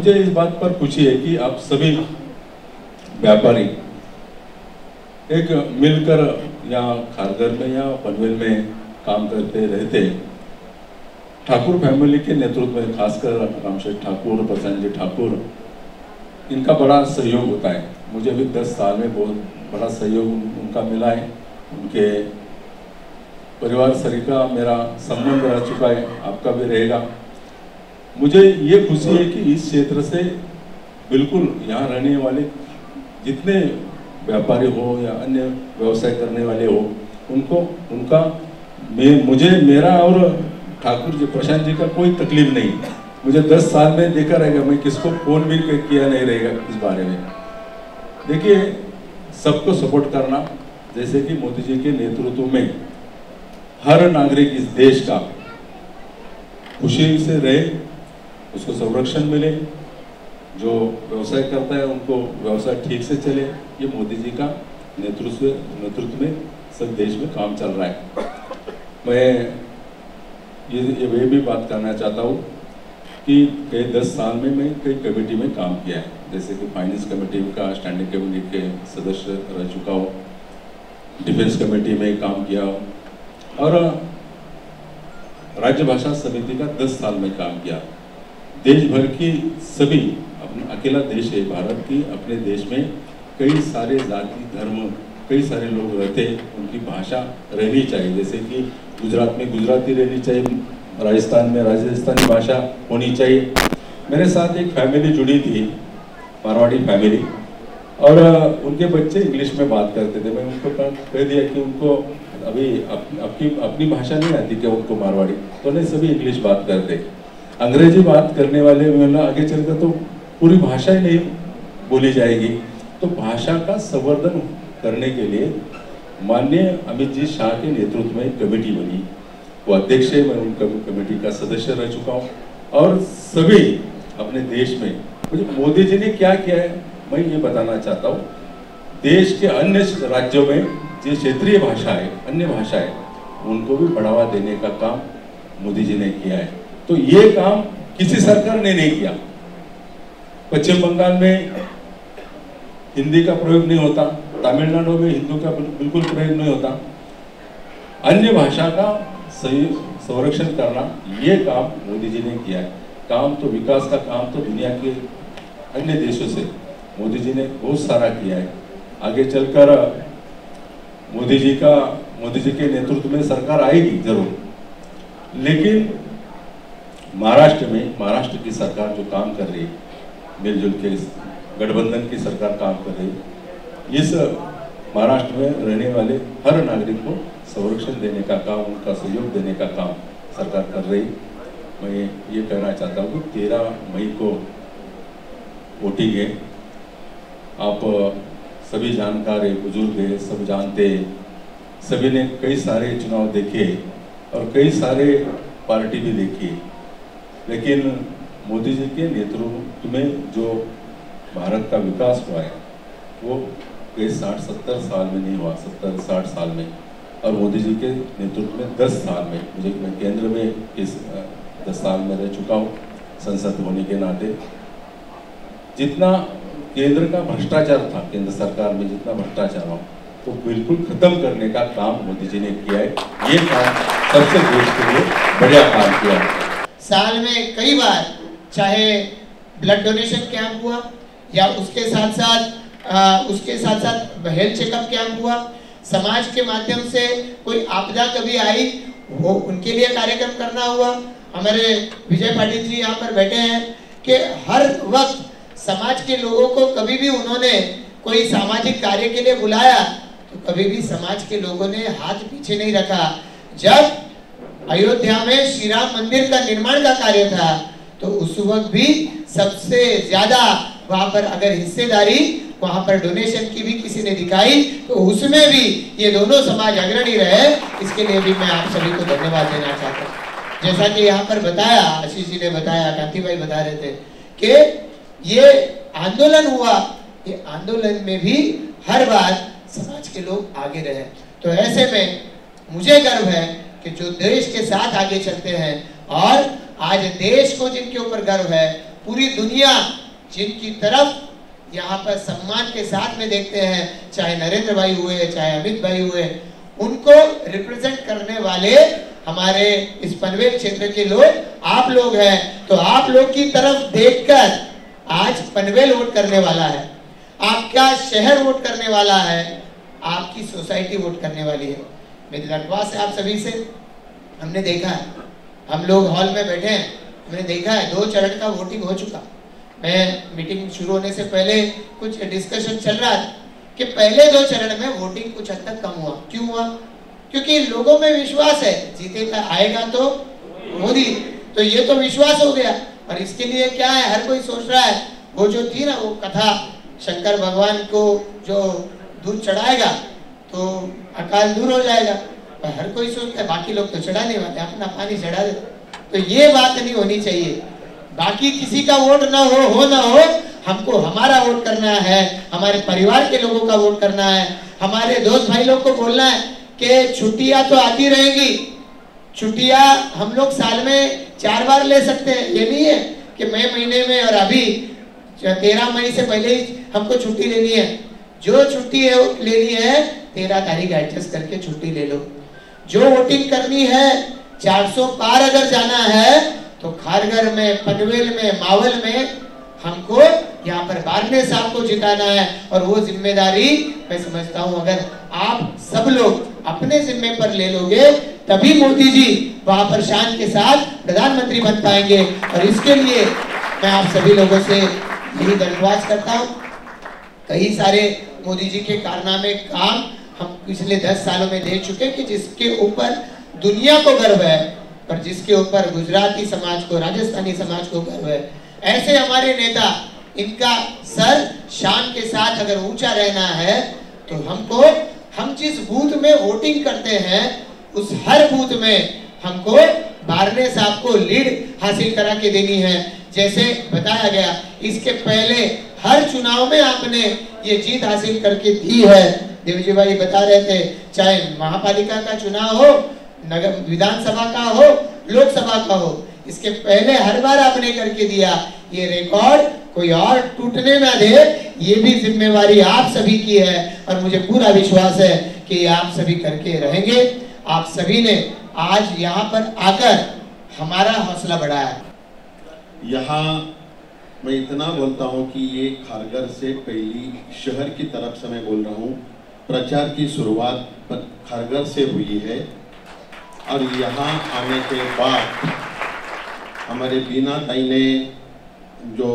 मुझे इस बात पर खुशी है कि आप सभी व्यापारी एक मिलकर या खारघर में या पनवेल में काम करते रहते। ठाकुर फैमिली के नेतृत्व में खासकर रामशेठ ठाकुर, प्रशांत जी ठाकुर, इनका बड़ा सहयोग होता है। मुझे अभी 10 साल में बहुत बड़ा सहयोग उनका मिला है। उनके परिवार सरीका मेरा संबंध रह चुका है, आपका भी रहेगा। मुझे ये खुशी है कि इस क्षेत्र से बिल्कुल यहाँ रहने वाले जितने व्यापारी हो या अन्य व्यवसाय करने वाले हो, मुझे मेरा और ठाकुर जी, प्रशांत जी का कोई तकलीफ नहीं। मुझे 10 साल में देखा रहेगा, मैं किसको फोन भी किया नहीं रहेगा इस बारे में। देखिए, सबको सपोर्ट करना, जैसे कि मोदी जी के नेतृत्व में हर नागरिक इस देश का खुशी से रहे, उसको संरक्षण मिले, जो व्यवसाय करता है उनको व्यवसाय ठीक से चले, ये मोदी जी का नेतृत्व में सब देश में काम चल रहा है। मैं ये भी बात करना चाहता हूँ कि कई 10 साल में मैं कई कमेटी में काम किया है, जैसे कि फाइनेंस कमेटी का स्टैंडिंग कमेटी के सदस्य रह चुका हूँ, डिफेंस कमेटी में काम किया हूँ और राज्य भाषा समिति का 10 साल में काम किया। देश भर की सभी, अपना अकेला देश है भारत की, अपने देश में कई सारे जाति धर्म कई सारे लोग रहते, उनकी भाषा रहनी चाहिए। जैसे कि गुजरात में गुजराती रहनी चाहिए, राजस्थान में राजस्थानी भाषा होनी चाहिए। मेरे साथ एक फैमिली जुड़ी थी, मारवाड़ी फैमिली, और उनके बच्चे इंग्लिश में बात करते थे। मैं उनको कह दिया कि उनको अभी अपनी भाषा नहीं आती क्या उनको मारवाड़ी, तो नहीं, सभी इंग्लिश बात करते। अंग्रेजी बात करने वाले मतलब आगे चलकर तो पूरी भाषा ही नहीं बोली जाएगी। तो भाषा का संवर्धन करने के लिए माननीय अमित जी शाह के नेतृत्व में एक कमेटी बनी, वो अध्यक्ष है, मैं उन कमेटी का सदस्य रह चुका हूँ। और सभी अपने देश में मुझे मोदी जी ने क्या किया है मैं ये बताना चाहता हूँ। देश के अन्य राज्यों में जो क्षेत्रीय भाषा है, अन्य भाषा है, उनको भी बढ़ावा देने का काम मोदी जी ने किया है। तो ये काम किसी सरकार ने नहीं किया। पश्चिम बंगाल में हिंदी का प्रयोग नहीं होता, तमिलनाडु में हिंदी का बिल्कुल प्रयोग नहीं होता। अन्य भाषा का सही संरक्षण करना, ये काम मोदी जी ने किया है। काम तो विकास का काम तो दुनिया के अन्य देशों से मोदी जी ने बहुत सारा किया है। आगे चलकर मोदी जी के नेतृत्व में सरकार आएगी जरूर, लेकिन महाराष्ट्र की सरकार जो काम कर रही है, मिलजुल के गठबंधन की सरकार काम कर रही है, इस महाराष्ट्र में रहने वाले हर नागरिक को संरक्षण देने का काम, उनका सहयोग देने का काम सरकार कर रही। मैं ये कहना चाहता हूँ कि 13 मई को वोटिंग है। आप सभी जानकार है, बुजुर्ग है, सब जानते हैं, सभी ने कई सारे चुनाव देखे और कई सारे पार्टी भी देखी, लेकिन मोदी जी के नेतृत्व में जो भारत का विकास हुआ है वो कई 60-70 साल में नहीं हुआ, 70-60 साल में। और मोदी जी के नेतृत्व में 10 साल में, मैं केंद्र में इस 10 साल में रह चुका हूँ संसद होने के नाते। जितना केंद्र का भ्रष्टाचार था, केंद्र सरकार में जितना भ्रष्टाचार हो, तो बिल्कुल खत्म करने का काम मोदी जी ने किया है। ये काम सबसे देश के लिए बढ़िया काम किया है। साल में कई बार चाहे ब्लड डोनेशन कैंप हुआ या उसके साथ साथ हेल्थ चेकअप कैंप हुआ, समाज के माध्यम से कोई आपदा कभी आई वो उनके लिए कार्यक्रम करना हुआ। हमारे विजय पाटिल जी यहाँ पर बैठे हैं कि हर वक्त समाज के लोगों को कभी भी उन्होंने कोई सामाजिक कार्य के लिए बुलाया तो कभी भी समाज के लोगों ने हाथ पीछे नहीं रखा। जब अयोध्या में श्री राम मंदिर का निर्माण का कार्य था तो उस वक्त भी सबसे ज्यादा वहां पर अगर हिस्सेदारी वहां पर डोनेशन की भी किसी ने दिखाई तो उसमें भी ये दोनों समाज अग्रणी रहे। इसके लिए भी मैं आप सभी को धन्यवाद देना चाहता हूँ। जैसा कि यहाँ पर बताया, आशीष जी ने बताया, कांति भाई बता रहे थे कि ये आंदोलन हुआ, ये आंदोलन में भी हर बार समाज के लोग आगे रहे। तो ऐसे में मुझे गर्व है कि जो देश के साथ आगे चलते हैं और आज देश को जिनके ऊपर गर्व है पूरी दुनिया जिनकी तरफ यहाँ पर सम्मान के साथ में देखते हैं, चाहे नरेंद्र भाई हुए, चाहे अमित भाई हुए, उनको रिप्रेजेंट करने वाले हमारे इस पनवेल क्षेत्र के लोग आप लोग हैं। तो आप लोग की तरफ देखकर आज पनवेल वोट करने वाला है, आपका शहर वोट करने वाला है, आपकी सोसाइटी वोट करने वाली है। मेरी दरख्वास्त है आप सभी से, हमने देखा है, हम लोग हॉल में बैठे हैं, हमने देखा है 2 चरण का वोटिंग हो चुका। मैं मीटिंग शुरू होने से पहले कुछ डिस्कशन चल रहा था कि पहले 2 चरण में वोटिंग कुछ हद तक कम हुआ। क्यों हुआ? क्योंकि लोगों में विश्वास है, जीतेगा आएगा तो मोदी, तो ये तो विश्वास हो गया। और इसके लिए क्या है, हर कोई सोच रहा है, वो जो थी ना वो कथा, शंकर भगवान को जो दूध चढ़ाएगा तो अकाल दूर हो जाएगा, पर हर कोई सोचता है बाकी लोग तो चढ़ाने वाले, अपना पानी चढ़ा दे। तो ये बात नहीं होनी चाहिए, बाकी किसी का वोट ना हो ना हो, हमको हमारा वोट करना है, हमारे परिवार के लोगों का वोट करना है। हमारे दोस्त भाई लोग को बोलना है कि छुट्टियां तो आती रहेंगी, छुट्टियां हम लोग साल में 4 बार ले सकते हैं। ये नहीं है कि मई महीने में और अभी 13 मई से पहले ही हमको छुट्टी लेनी है। जो छुट्टी है वो लेनी है 13 तारीख एडजस्ट करके छुट्टी ले लो। जो वोटिंग करनी है 400 पार अगर जाना है तो खारघर में, पनवेल में, मावल में हमको यहाँ पर बारने साहब को जिताना है। और वो जिम्मेदारी मैं समझता हूँ अगर आप सब लोग अपने जिम्मे पर ले लोगे तभी मोदी जी वहां पर शान के साथ प्रधानमंत्री बन पाएंगे। और इसके लिए मैं आप सभी लोगों से यही दरख्वास्त करता हूँ। कई सारे मोदी जी के कारनामे काम हम पिछले 10 सालों में देख चुके कि जिसके ऊपर दुनिया को गर्व है, पर जिसके ऊपर गुजराती समाज को, राजस्थानी समाज को गर्व है। ऐसे हमारे नेता, इनका सर शान के साथ अगर ऊंचा रहना है तो हम जिस बूथ में वोटिंग करते हैं उस हर बूथ में हमको बारने साहब को लीड हासिल करा के देनी है। जैसे बताया गया, इसके पहले हर चुनाव में आपने ये जीत हासिल करके दी है। देवजी भाई बता रहे थे, चाहे महापालिका का चुनाव हो, नगर विधानसभा का हो, लोकसभा का हो, इसके पहले हर बार आपने करके दिया। ये रिकॉर्ड कोई और टूटने ना दे, ये भी जिम्मेवारी आप सभी की है। और मुझे पूरा विश्वास है कि आप सभी करके रहेंगे। आप सभी ने आज यहाँ पर आकर हमारा हौसला बढ़ाया। यहाँ मैं इतना बोलता हूँ कि ये खारघर से पहली शहर की तरफ से मैं बोल रहा हूँ, प्रचार की शुरुआत खारघर से हुई है। और यहाँ आने के बाद हमारे बीना ताई ने जो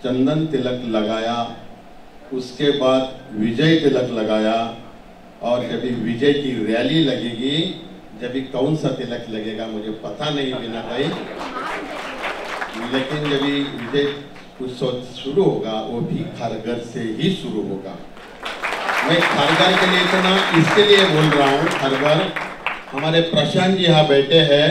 चंदन तिलक लगाया, उसके बाद विजय तिलक लगाया, और जब विजय की रैली लगेगी, जब कौन सा तिलक लगेगा मुझे पता नहीं बीना ताई, लेकिन जब विजय उत्सव शुरू होगा वो भी खारघर से ही शुरू होगा। मैं खारघर के लिए इतना इसके लिए बोल रहा हूँ, खारघर हमारे प्रशांत जी यहाँ बैठे हैं,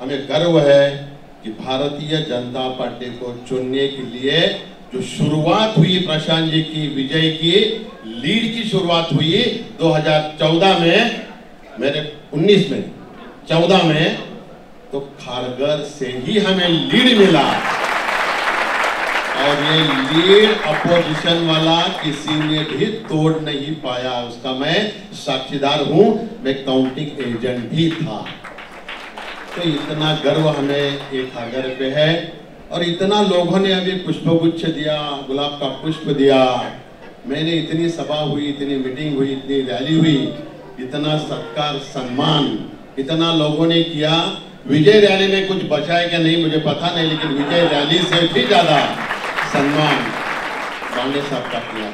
हमें गर्व है कि भारतीय जनता पार्टी को चुनने के लिए जो शुरुआत हुई प्रशांत जी की, विजय की लीड की शुरुआत हुई 2014 में, मेरे 19 में 14 में, तो खारघर से ही हमें लीड मिला। और ये लीड अपोजिशन वाला किसी ने भी तोड़ नहीं पाया, उसका मैं साक्षीदार हूं, मैं काउंटिंग एजेंट भी था। तो इतना गर्व हमें ये खारघर पे है। और इतना लोगों ने अभी पुष्पगुच्छ दिया, गुलाब का पुष्प दिया, मैंने इतनी सभा हुई, इतनी मीटिंग हुई, इतनी रैली हुई, इतना सत्कार सम्मान इतना लोगों ने किया। विजय रैली में कुछ बचा है क्या नहीं मुझे पता नहीं, लेकिन विजय रैली से भी ज्यादा सम्मान बांडे साहब का किया।